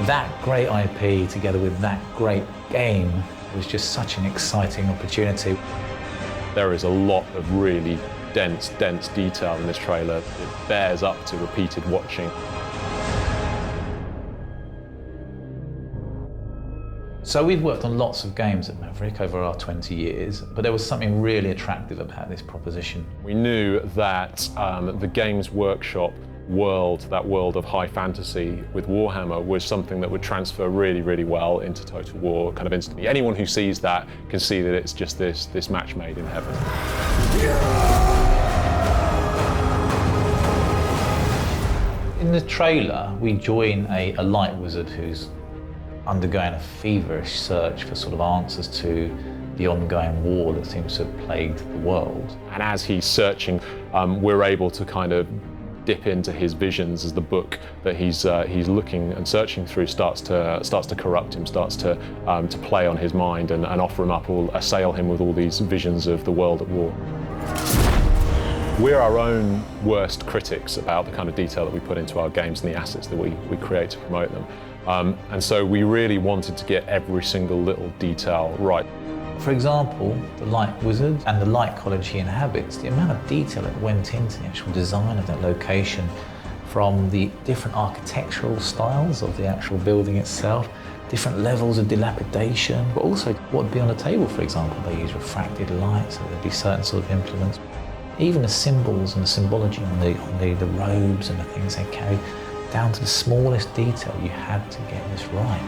That great IP together with that great game was just such an exciting opportunity. There is a lot of really dense detail in this trailer. It bears up to repeated watching. So we've worked on lots of games at Maverick over our 20 years, but there was something really attractive about this proposition. We knew that the Games Workshop world, that world of high fantasy with Warhammer, was something that would transfer really, really well into Total War kind of instantly. Anyone who sees that can see that it's just this match made in heaven. In the trailer, we join a light wizard who's undergoing a feverish search for sort of answers to the ongoing war that seems to have plagued the world. And as he's searching, we're able to kind of dip into his visions as the book that he's looking and searching through starts to corrupt him, starts to play on his mind and offer him up, or assail him with all these visions of the world at war. We're our own worst critics about the kind of detail that we put into our games and the assets that we create to promote them. And so we really wanted to get every single little detail right. For example, the light wizard and the light college he inhabits, the amount of detail that went into the actual design of that location, from the different architectural styles of the actual building itself, different levels of dilapidation, but also what would be on a table, for example. They use refracted light, so there'd be certain sort of implements. Even the symbols and the symbology on the robes and the things they carry, down to the smallest detail, you had to get this right.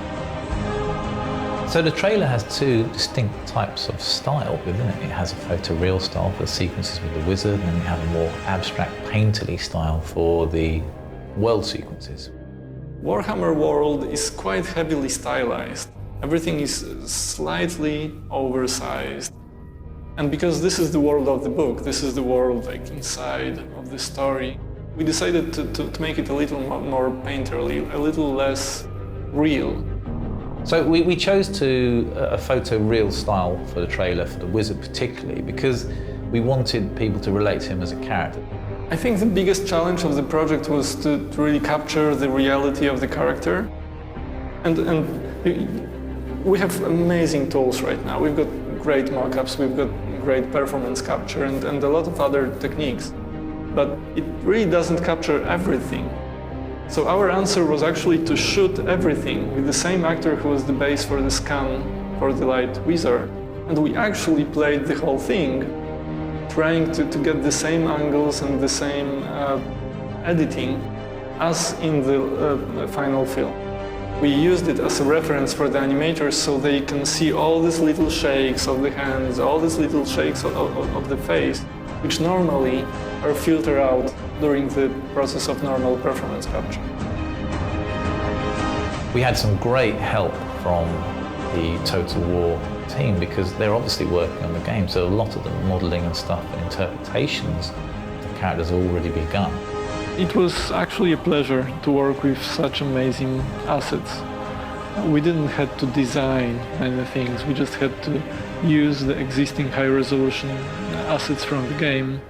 So the trailer has two distinct types of style within it. It has a photoreal style for the sequences with the wizard, and then you have a more abstract, painterly style for the world sequences. Warhammer world is quite heavily stylized. Everything is slightly oversized. And because this is the world of the book, this is the world like inside of the story, we decided to make it a little more painterly, a little less real. So we chose a photoreal style for the trailer, for the wizard particularly, because we wanted people to relate to him as a character. I think the biggest challenge of the project was to really capture the reality of the character. And we have amazing tools right now. We've got great mock-ups, we've got great performance capture and a lot of other techniques. But it really doesn't capture everything. So our answer was actually to shoot everything with the same actor who was the base for the scan for the light wizard. And we actually played the whole thing, trying to get the same angles and the same editing as in the final film. We used it as a reference for the animators so they can see all these little shakes of the hands, all these little shakes of the face, which normally are filtered out during the process of normal performance capture. We had some great help from the Total War team because they're obviously working on the game, so a lot of the modelling and stuff and interpretations of the characters have already begun. It was actually a pleasure to work with such amazing assets. We didn't have to design any things, we just had to use the existing high-resolution assets from the game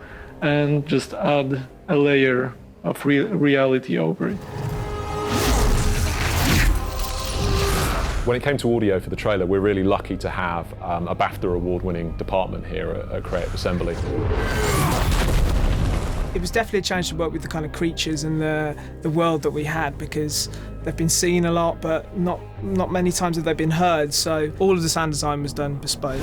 and just add a layer of reality over it. When it came to audio for the trailer, we're really lucky to have a BAFTA award-winning department here at Creative Assembly. It was definitely a challenge to work with the kind of creatures and the world that we had, because they've been seen a lot, but not many times have they been heard. So all of the sound design was done bespoke.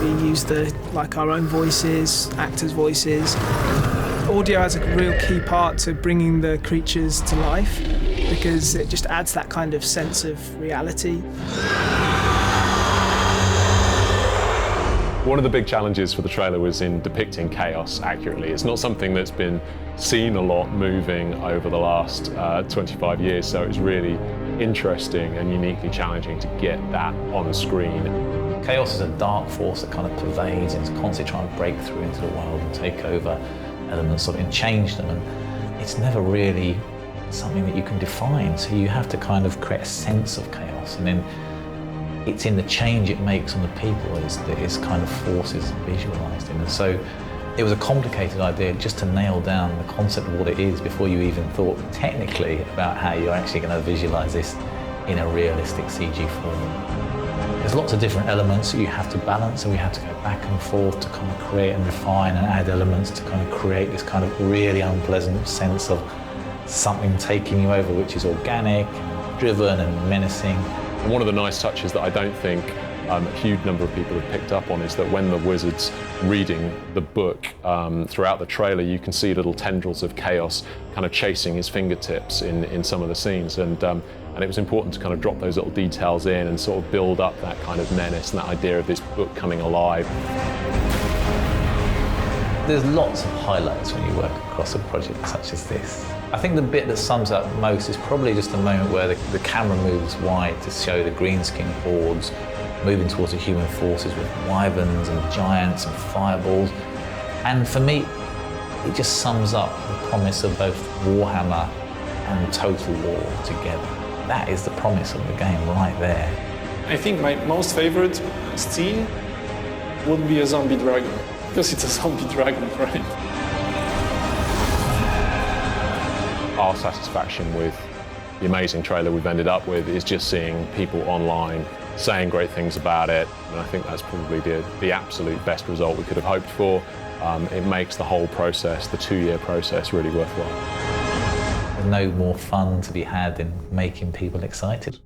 We used our own voices, actors' voices. Audio has a real key part to bringing the creatures to life because it just adds that kind of sense of reality. One of the big challenges for the trailer was in depicting chaos accurately. It's not something that's been seen a lot moving over the last 25 years, so it's really interesting and uniquely challenging to get that on screen. Chaos is a dark force that kind of pervades and is constantly trying to break through into the world and take over elements of it and change them, and it's never really something that you can define, so you have to kind of create a sense of chaos, and then it's in the change it makes on the people that its kind of force is visualised in. And so It was a complicated idea just to nail down the concept of what it is before you even thought technically about how you're actually going to visualize this in a realistic CG form. There's lots of different elements that you have to balance, and we have to go back and forth to kind of create and refine and add elements to kind of create this kind of really unpleasant sense of something taking you over, which is organic, and driven and menacing. And one of the nice touches that I don't think a huge number of people have picked up on is that when the wizard's reading the book throughout the trailer, you can see little tendrils of chaos kind of chasing his fingertips in some of the scenes. And it was important to kind of drop those little details in and sort of build up that kind of menace and that idea of this book coming alive. There's lots of highlights when you work across a project such as this. I think the bit that sums up most is probably just the moment where the camera moves wide to show the green skin hordes moving towards the human forces with wyverns and giants and fireballs. And for me, it just sums up the promise of both Warhammer and Total War together. That is the promise of the game right there. I think my most favorite scene would be a zombie dragon, because it's a zombie dragon, right? Our satisfaction with the amazing trailer we've ended up with is just seeing people online saying great things about it, and I think that's probably the absolute best result we could have hoped for. It makes the whole process, the 2-year process, really worthwhile. There's no more fun to be had in making people excited.